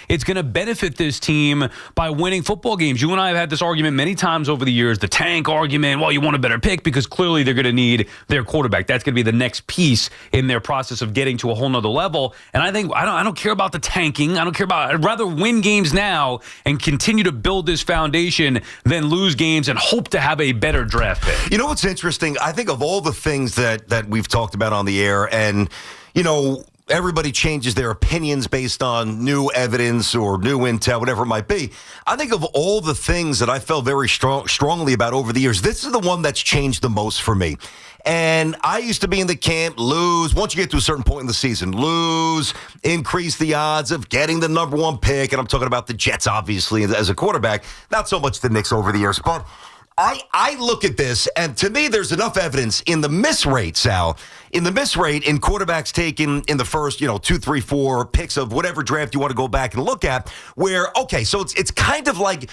it's going to benefit this team by winning football games. You and I have had this argument many times over the years, the tank argument. Well, you want a better pick because clearly they're going to need their quarterback. That's going to be the next piece in their process of getting to a whole nother level. And I think I don't care about the tanking. I'd rather win games now and continue to build this foundation than lose games and hope to have a better draft pick. You know what's interesting? I think of all the things that we've talked about on the air, and, everybody changes their opinions based on new evidence or new intel, whatever it might be. I think of all the things that I felt very strongly about over the years, this is the one that's changed the most for me. And I used to be in the camp, lose. Once you get to a certain point in the season, lose, increase the odds of getting the number one pick. And I'm talking about the Jets, obviously, as a quarterback. Not so much the Knicks over the years, but I look at this, and to me, there's enough evidence in the miss rate, Sal, in quarterbacks taken in the first, 2, 3, 4 picks of whatever draft you want to go back and look at, where, okay, so it's kind of like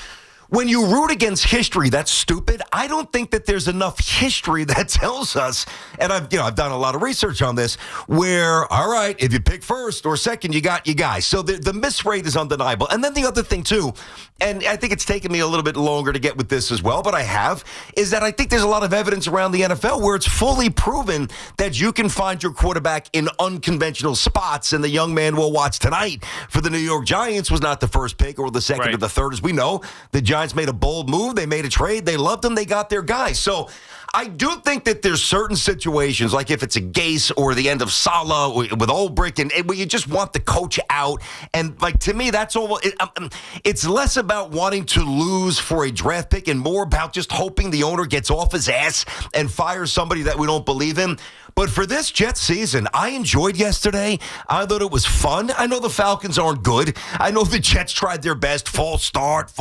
when you root against history, that's stupid. I don't think that there's enough history that tells us, and I've done a lot of research on this, where, all right, if you pick first or second, you got you guys. So the miss rate is undeniable. And then the other thing, too, and I think it's taken me a little bit longer to get with this as well, but I have, is that I think there's a lot of evidence around the NFL where it's fully proven that you can find your quarterback in unconventional spots, and the young man we'll watch tonight for the New York Giants was not the first pick or the second or the third. As we know, the Giants made a bold move. They made a trade. They loved him. They got their guy. So I do think that there's certain situations, like if it's a Gase or the end of Salah with Ulbrich, and where you just want the coach out. And like, to me, that's all. It's less about wanting to lose for a draft pick and more about just hoping the owner gets off his ass and fires somebody that we don't believe in. But for this Jets season, I enjoyed yesterday. I thought it was fun. I know the Falcons aren't good. I know the Jets tried their best. False start.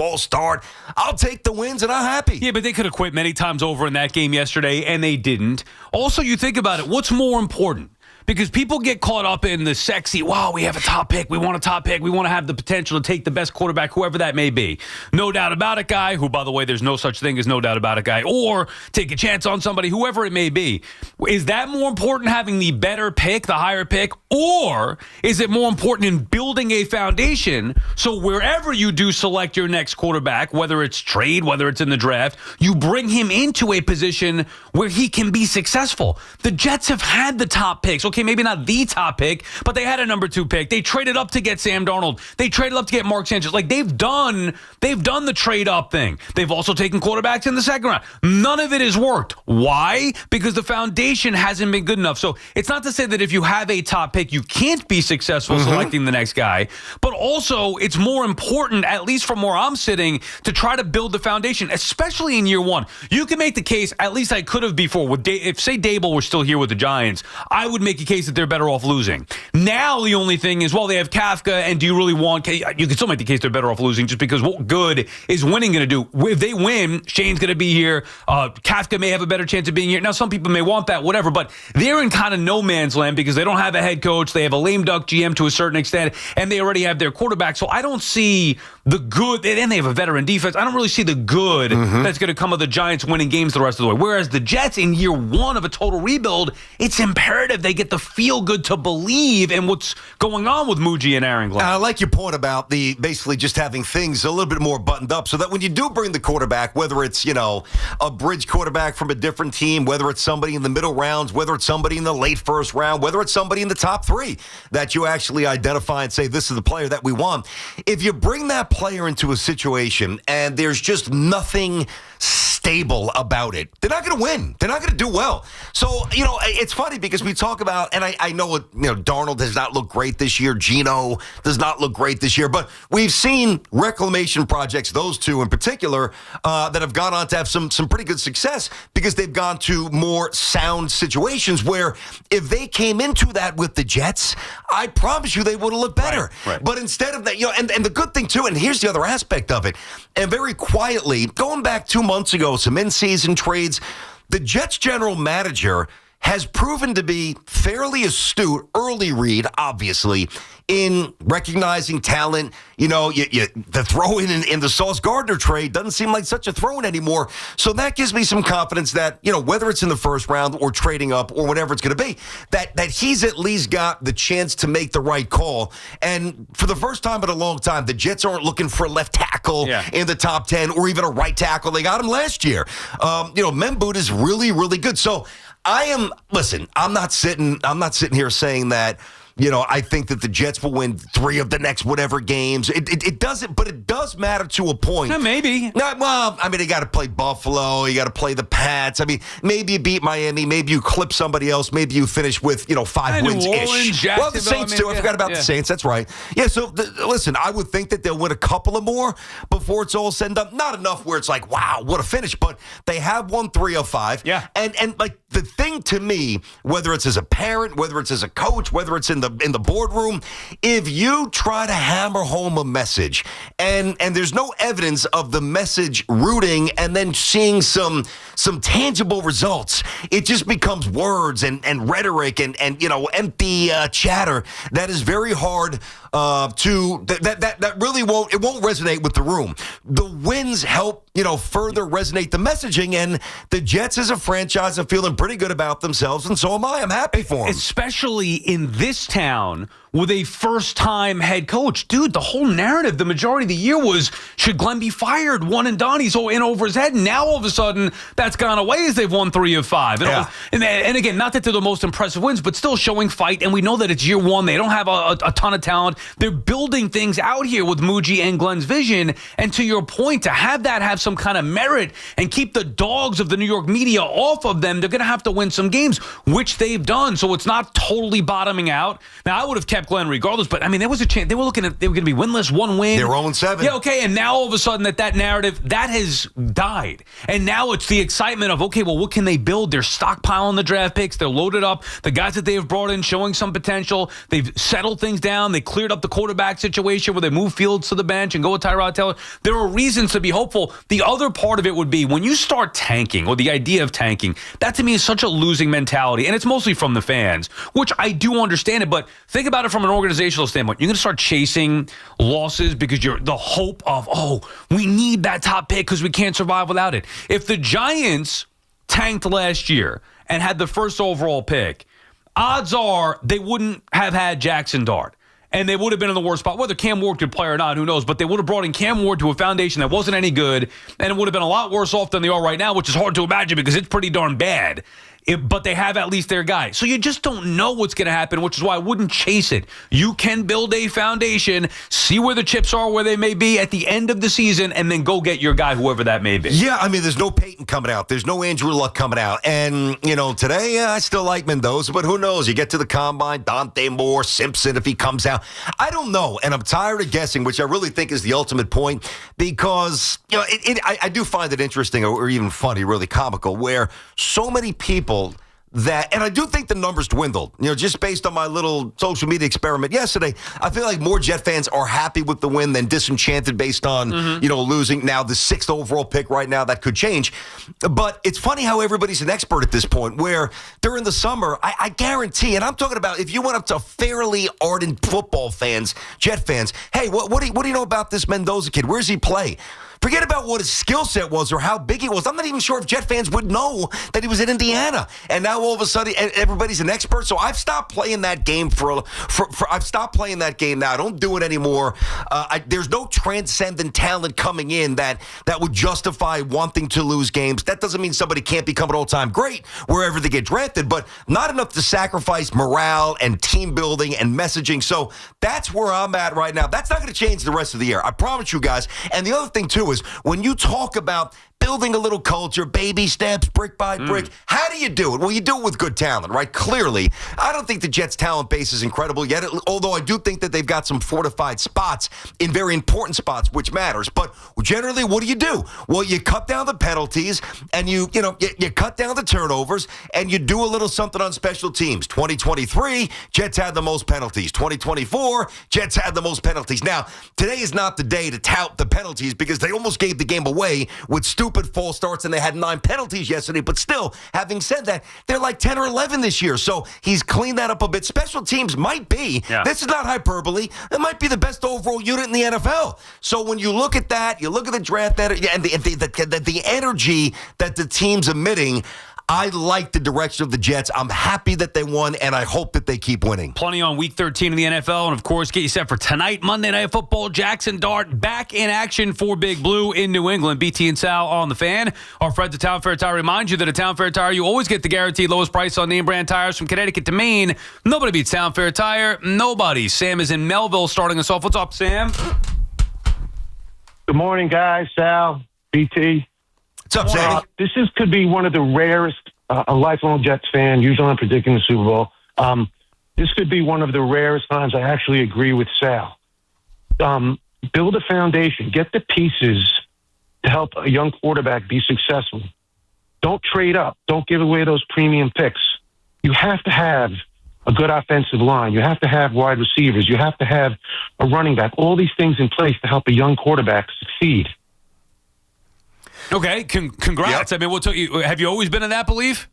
I'll take the wins, and I'm happy. Yeah, but they could have quit many times over in that game yesterday, and they didn't. Also, you think about it, what's more important? Because people get caught up in the sexy, wow, we have a top pick. We want a top pick. We want to have the potential to take the best quarterback, whoever that may be. No doubt about it guy, who, by the way, there's no such thing as no doubt about it guy, or take a chance on somebody, whoever it may be. Is that more important, having the better pick, the higher pick, or is it more important in building a foundation so wherever you do select your next quarterback, whether it's trade, whether it's in the draft, you bring him into a position where he can be successful? The Jets have had the top picks. Okay, maybe not the top pick, but they had a number 2 pick. They traded up to get Sam Darnold. They traded up to get Mark Sanchez. Like, they've done the trade up thing. They've also taken quarterbacks in the second round. None of it has worked. Why? Because the foundation hasn't been good enough. So it's not to say that if you have a top pick, you can't be successful selecting the next guy, but also it's more important, at least from where I'm sitting, to try to build the foundation, especially in year one. You can make the case, at least I could have before, with if, say, Dable were still here with the Giants, I would make a case that they're better off losing. Now the only thing is, well, they have Kafka, and do you really want... You can still make the case they're better off losing, just because what good is winning going to do? If they win, Shane's going to be here. Kafka may have a better chance of being here. Now, some people may want that, whatever, but they're in kind of no man's land because they don't have a head coach. They have a lame duck GM to a certain extent, and they already have their quarterback. So I don't see the good, and they have a veteran defense. I don't really see the good that's going to come of the Giants winning games the rest of the way. Whereas the Jets, in year one of a total rebuild, it's imperative they get the feel good to believe in what's going on with Muji and Aaron Glenn. I like your point about the basically just having things a little bit more buttoned up so that when you do bring the quarterback, whether it's, a bridge quarterback from a different team, whether it's somebody in the middle rounds, whether it's somebody in the late first round, whether it's somebody in the top 3, that you actually identify and say, this is the player that we want. If you bring that player into a situation and there's just nothing stable about it, they're not going to win. They're not going to do well. So, it's funny because we talk about, and I know, Darnold does not look great this year. Geno does not look great this year. But we've seen reclamation projects, those two in particular, that have gone on to have some pretty good success because they've gone to more sound situations where if they came into that with the Jets, I promise you they would have looked better. Right. But instead of that, and the good thing too, and here's the other aspect of it, and very quietly, going back 2 months ago, some in-season trades, the Jets general manager has proven to be fairly astute, early read, obviously, in recognizing talent. The throw-in in the Sauce Gardner trade doesn't seem like such a throw-in anymore. So that gives me some confidence that, whether it's in the first round or trading up or whatever it's going to be, that he's at least got the chance to make the right call. And for the first time in a long time, the Jets aren't looking for a left tackle in the top 10 or even a right tackle. They got him last year. Memboot is really, really good. So I'm not sitting here saying that, I think that the Jets will win 3 of the next whatever games. It doesn't, but it does matter to a point. Yeah, maybe. They got to play Buffalo. You got to play the Pats. Maybe you beat Miami. Maybe you clip somebody else. Maybe you finish with, 5 wins-ish. Well, the Saints, too. I forgot about the Saints. That's right. Yeah, so, listen, I would think that they'll win a couple of more before it's all said and done. Not enough where it's like, wow, what a finish. But they have won 3 of 5. Yeah. And the thing to me, whether it's as a parent, whether it's as a coach, whether it's in the boardroom, if you try to hammer home a message and there's no evidence of the message rooting and then seeing some tangible results, it just becomes words and rhetoric and empty chatter that is very hard that really won't resonate with the room. The wins help further resonate the messaging, and the Jets as a franchise are feeling pretty good about themselves, and so am I. I'm happy for them. Especially in this town with a first-time head coach. Dude, the whole narrative, the majority of the year was, should Glenn be fired? One and done. He's in over his head. And now, all of a sudden, that's gone away as they've won 3 of 5. And again, not that they're the most impressive wins, but still showing fight. And we know that it's year 1. They don't have a ton of talent. They're building things out here with Muji and Glenn's vision. And to your point, to have that have some kind of merit and keep the dogs of the New York media off of them, they're going to have to win some games, which they've done. So it's not totally bottoming out. Now, I would have kept Glenn regardless, but there was a chance. They were looking at, they were going to be winless, 1 win. They're 0-7. Yeah, okay. And now all of a sudden that narrative, that has died. And now it's the excitement of, okay, well, what can they build? They're stockpiling the draft picks. They're loaded up. The guys that they have brought in showing some potential. They've settled things down. They cleared up the quarterback situation where they move Fields to the bench and go with Tyrod Taylor. There are reasons to be hopeful. The other part of it would be when you start tanking, or the idea of tanking, that to me is such a losing mentality. And it's mostly from the fans, which I do understand it. But think about it from an organizational standpoint. You're going to start chasing losses because you're the hope of, we need that top pick because we can't survive without it. If the Giants tanked last year and had the first overall pick, odds are they wouldn't have had Jackson Dart. And they would have been in the worst spot. Whether Cam Ward could play or not, who knows? But they would have brought in Cam Ward to a foundation that wasn't any good, and it would have been a lot worse off than they are right now, which is hard to imagine because it's pretty darn bad. But they have at least their guy. So you just don't know what's going to happen, which is why I wouldn't chase it. You can build a foundation, see where the chips are, where they may be at the end of the season, and then go get your guy, whoever that may be. Yeah, there's no Peyton coming out. There's no Andrew Luck coming out. And, today, I still like Mendoza, but who knows? You get to the combine, Dante Moore, Simpson, if he comes out. I don't know, and I'm tired of guessing, which I really think is the ultimate point, because, I do find it interesting or even funny, really comical, where so many people and I do think the numbers dwindled. Just based on my little social media experiment yesterday, I feel like more Jet fans are happy with the win than disenchanted based on, losing now the 6th overall pick right now. That could change. But it's funny how everybody's an expert at this point, where during the summer, I guarantee, and I'm talking about if you went up to fairly ardent football fans, Jet fans, hey, what do you know about this Mendoza kid? Where does he play? Forget about what his skill set was or how big he was. I'm not even sure if Jet fans would know that he was in Indiana. And now all of a sudden, everybody's an expert. So I've stopped playing that game I've stopped playing that game now. I don't do it anymore. There's no transcendent talent coming in that would justify wanting to lose games. That doesn't mean somebody can't become an all-time great wherever they get drafted, but not enough to sacrifice morale and team building and messaging. So that's where I'm at right now. That's not going to change the rest of the year. I promise you guys. And the other thing, too, is when you talk about building a little culture, baby steps, brick by brick, how do you do it? Well, you do it with good talent, right? Clearly, I don't think the Jets' talent base is incredible yet, although I do think that they've got some fortified spots in very important spots, which matters. But generally, what do? Well, you cut down the penalties, and you cut down the turnovers, and you do a little something on special teams. 2023, Jets had the most penalties. 2024, Jets had the most penalties. Now, today is not the day to tout the penalties because they almost gave the game away with stupid stupid false starts and they had 9 penalties yesterday. But still, having said that, they're like 10 or 11 this year. So he's cleaned that up a bit. Special teams might be, this is not hyperbole, it might be the best overall unit in the NFL. So when you look at that, you look at the draft and the energy that the team's emitting, I like the direction of the Jets. I'm happy that they won, and I hope that they keep winning. Plenty on Week 13 in the NFL, and of course, get you set for tonight, Monday Night Football. Jackson Dart back in action for Big Blue in New England. BT and Sal on the Fan. Our friends at Town Fair Tire remind you that at Town Fair Tire, you always get the guaranteed lowest price on name brand tires from Connecticut to Maine. Nobody beats Town Fair Tire. Nobody. Sam is in Melville starting us off. What's up, Sam? Good morning, guys. Sal, BT. What's up, Sam? Could be one of the rarest, a lifelong Jets fan, usually I'm predicting the Super Bowl. This could be one of the rarest times I actually agree with Sal. Build a foundation. Get the pieces to help a young quarterback be successful. Don't trade up. Don't give away those premium picks. You have to have a good offensive line. You have to have wide receivers. You have to have a running back. All these things in place to help a young quarterback succeed. Okay, congrats. Yep. I mean, have you always been in that belief?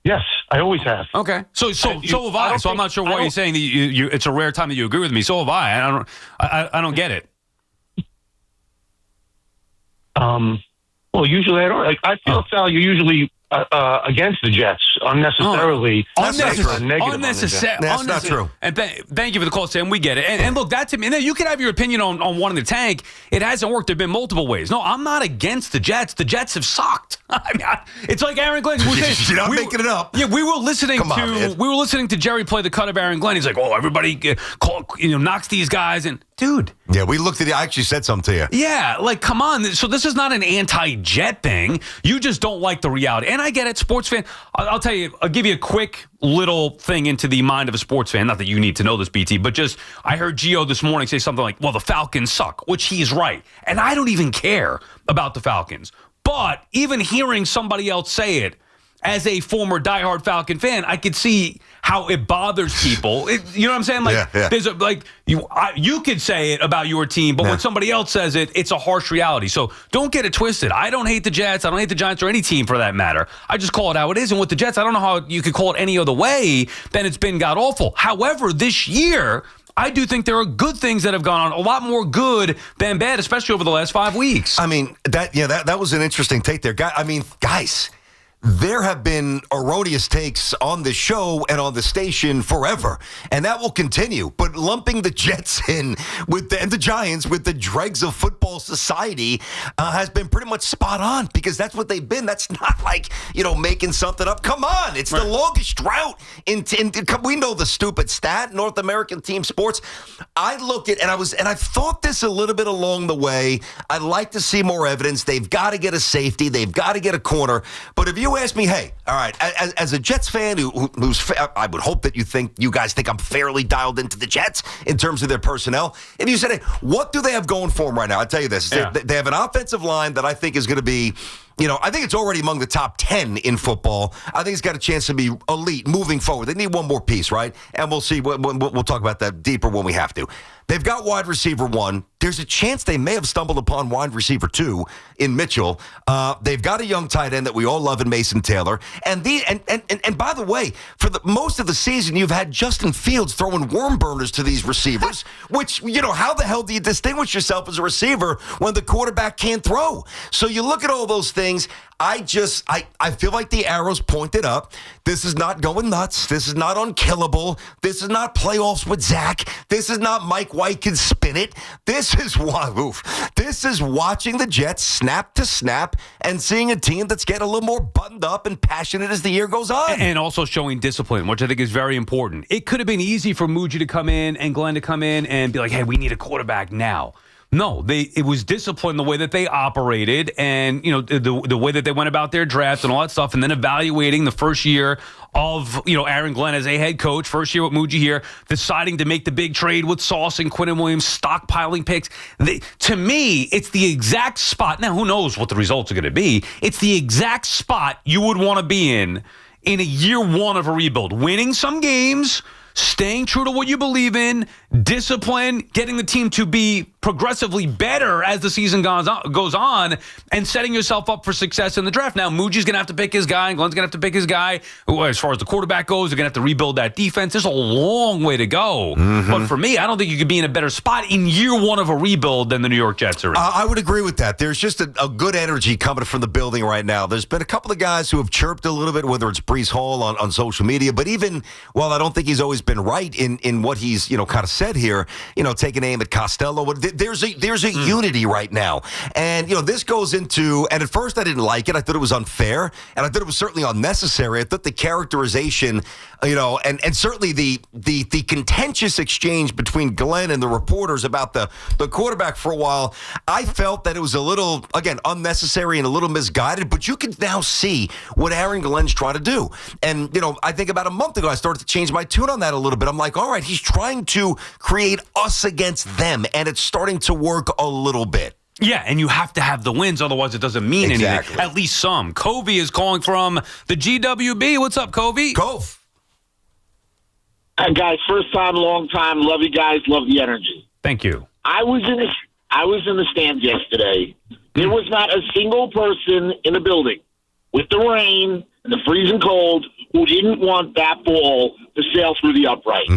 Yes, I always have. Okay, so have I. So I'm not sure why you're saying that you it's a rare time that you agree with me. So have I. I don't get it. Well, usually I don't. I feel, Sal, you're usually against the Jets unnecessarily. Unnecessary. That's not true. And thank you for the call, Sam. We get it. And look, that to me, and you can have your opinion on one in the tank. It hasn't worked. There've been multiple ways. No, I'm not against the Jets. The Jets have sucked. I mean, it's like Aaron Glenn. You're not making it up. Yeah, we were listening to Jerry play the cut of Aaron Glenn. He's like, "Oh, everybody, knocks these guys." And dude, yeah, we looked at it. I actually said something to you. Yeah, like, come on. So this is not an anti-Jet thing. You just don't like the reality. And I get it, sports fan. I'll tell you, I'll give you a quick little thing into the mind of a sports fan. Not that you need to know this, BT, but just I heard Gio this morning say something like, well, the Falcons suck, which he's right. And I don't even care about the Falcons. But even hearing somebody else say it, as a former diehard Falcon fan, I could see how it bothers people. You know what I'm saying? Like, there's you could say it about your team, but when somebody else says it, it's a harsh reality. So don't get it twisted. I don't hate the Jets. I don't hate the Giants or any team for that matter. I just call it how it is. And with the Jets, I don't know how you could call it any other way than it's been god awful. However, this year, I do think there are good things that have gone on, a lot more good than bad, especially over the last 5 weeks. I mean, that was an interesting take there. Guys, there have been erroneous takes on the show and on the station forever, and that will continue. But lumping the Jets in and the Giants with the dregs of football society has been pretty much spot on, because that's what they've been. That's not like, making something up. Come on, it's the longest drought we know the stupid stat, North American team sports. I look at, and I've thought this a little bit along the way. I'd like to see more evidence. They've got to get a safety. They've got to get a corner. But if you ask me, hey, all right, as a Jets fan I would hope that you guys think I'm fairly dialed into the Jets in terms of their personnel. If you said, hey, what do they have going for them right now? I'll tell you this. Yeah. They have an offensive line that I think is going to be, I think it's already among the top 10 in football. I think it's got a chance to be elite moving forward. They need one more piece, right? And we'll see. We'll talk about that deeper when we have to. They've got wide receiver 1. There's a chance they may have stumbled upon wide receiver 2 in Mitchell. They've got a young tight end that we all love in Mason Taylor. And by the way, for most of the season, you've had Justin Fields throwing worm burners to these receivers, which, how the hell do you distinguish yourself as a receiver when the quarterback can't throw? So you look at all those things. I feel like the arrow's pointed up. This is not going nuts. This is not unkillable. This is not playoffs with Zach. This is not Mike White can spin it. This is watching the Jets snap to snap and seeing a team that's getting a little more buttoned up and passionate as the year goes on. And also showing discipline, which I think is very important. It could have been easy for Muji to come in and Glenn to come in and be like, hey, we need a quarterback now. No, it was disciplined the way that they operated, and the way that they went about their draft and all that stuff, and then evaluating the first year of Aaron Glenn as a head coach, first year with Muji here, deciding to make the big trade with Sauce and Quinnen Williams, stockpiling picks. To me, it's the exact spot. Now, who knows what the results are going to be? It's the exact spot you would want to be in a year one of a rebuild, winning some games, staying true to what you believe in, discipline, getting the team to be progressively better as the season goes on, and setting yourself up for success in the draft. Now, Muji's going to have to pick his guy, and Glenn's going to have to pick his guy. As far as the quarterback goes, they're going to have to rebuild that defense. There's a long way to go. But for me, I don't think you could be in a better spot in year one of a rebuild than the New York Jets are in. I would agree with that. There's just a good energy coming from the building right now. There's been a couple of guys who have chirped a little bit, whether it's Breece Hall on social media, but even while I don't think he's always been right in what he's kind of said here, taking aim at Costello, there's a unity right now. And, this goes into, and at first I didn't like it. I thought it was unfair, and I thought it was certainly unnecessary. I thought the characterization, and certainly the contentious exchange between Glenn and the reporters about the quarterback for a while, I felt that it was a little, again, unnecessary and a little misguided, but you can now see what Aaron Glenn's trying to do. And, I think about a month ago, I started to change my tune on that a little bit. I'm like, all right, he's trying to create us against them, and it's starting to work a little bit. Yeah, and you have to have the wins, otherwise it doesn't mean anything. At least some. Covey is calling from the GWB. What's up, Covey? Cove. Guys, first time, long time. Love you guys. Love the energy. Thank you. I was in the stands yesterday. There was not a single person in the building with the rain and the freezing cold who didn't want that ball to sail through the upright.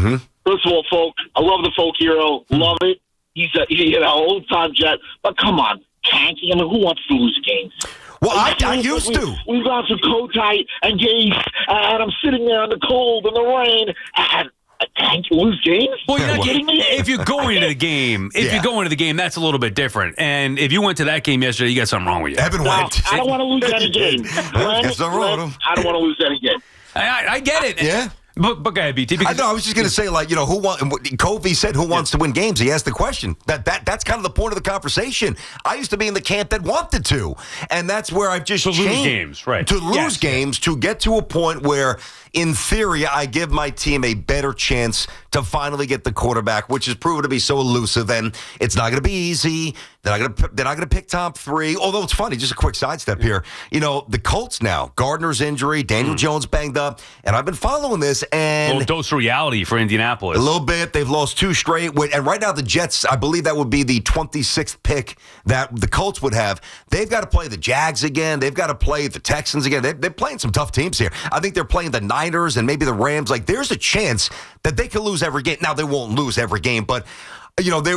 First of all, folk, I love the folk hero. Love it. He's an old-time Jet. But come on, tanking. I mean, who wants to lose games? Well, I used to. We've gone through Kotite and Gase, and I'm sitting there in the cold and the rain, and tank lose games? Well, you're not kidding me? If you're going into the game, that's a little bit different. And if you went to that game yesterday, you got something wrong with you. Evan went. I don't want to lose any game. I don't want to lose any game. I get it. Yeah. But go ahead, BT. I was just going to say, who wants? Covey said, "Who wants to win games?" He asked the question. That's kind of the point of the conversation. I used to be in the camp that wanted to, and that's where I've just changed. Lose games, right? To lose games, to get to a point where, in theory, I give my team a better chance to finally get the quarterback, which has proven to be so elusive, and it's not going to be easy. They're not going to pick top three. Although it's funny, just a quick sidestep here. The Colts now, Gardner's injury, Daniel Jones banged up, and I've been following this. And a little dose of reality for Indianapolis. A little bit. They've lost 2 straight. And right now the Jets, I believe that would be the 26th pick that the Colts would have. They've got to play the Jags again. They've got to play the Texans again. They're playing some tough teams here. I think they're playing the Niners and maybe the Rams. There's a chance that they could lose every game. Now, they won't lose every game, but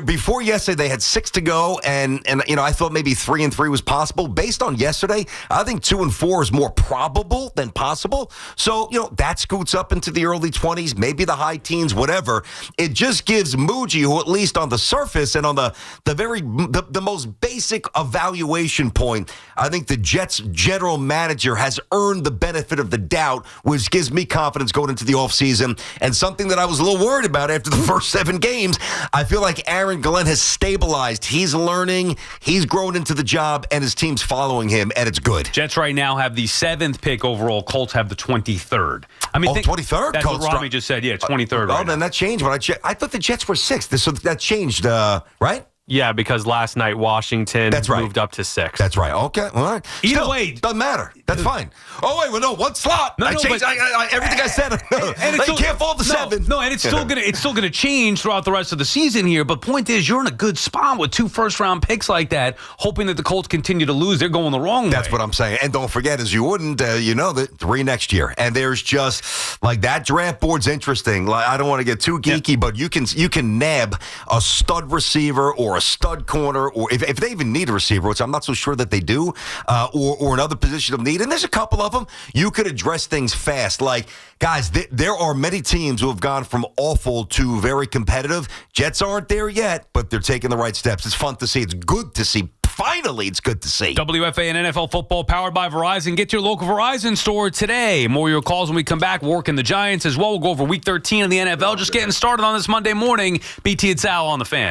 before yesterday, they had 6 to go, and I thought maybe 3-3 was possible. Based on yesterday, I think 2-4 is more probable than possible. So, that scoots up into the early 20s, maybe the high teens, whatever. It just gives Muji, who at least on the surface and on the most basic evaluation point, I think the Jets general manager has earned the benefit of the doubt, which gives me confidence going into the offseason. And something that I was a little worried about after the first 7 games, I feel like Aaron Glenn has stabilized. He's learning. He's grown into the job, and his team's following him, and it's good. Jets right now have the 7th pick overall. Colts have the 23rd. 23rd? That's what Rami just said. Yeah, 23rd. Then that changed. I thought the Jets were 6th, so that changed, right? Yeah, because last night Washington moved up to 6. That's right. Okay. All right. Either way. Doesn't matter. That's fine. Oh, wait. Well, no. One slot. I changed everything I said. And you can't fall to 7. No, and it's still gonna change throughout the rest of the season here. But point is, you're in a good spot with 2 first-round picks like that, hoping that the Colts continue to lose. They're going the wrong way. That's what I'm saying. And don't forget, as you wouldn't, that 3 next year. And there's just, that draft board's interesting. I don't want to get too geeky, but you can nab a stud receiver or a stud corner, or if they even need a receiver, which I'm not so sure that they do, or another position of need. And there's a couple of them. You could address things fast. Guys, there are many teams who have gone from awful to very competitive. Jets aren't there yet, but they're taking the right steps. It's fun to see. It's good to see. Finally, it's good to see. WFAN NFL football powered by Verizon. Get your local Verizon store today. More of your calls when we come back. Working the Giants as well. We'll go over Week 13 in the NFL. Just getting started on this Monday morning. BT and Sal on the Fan.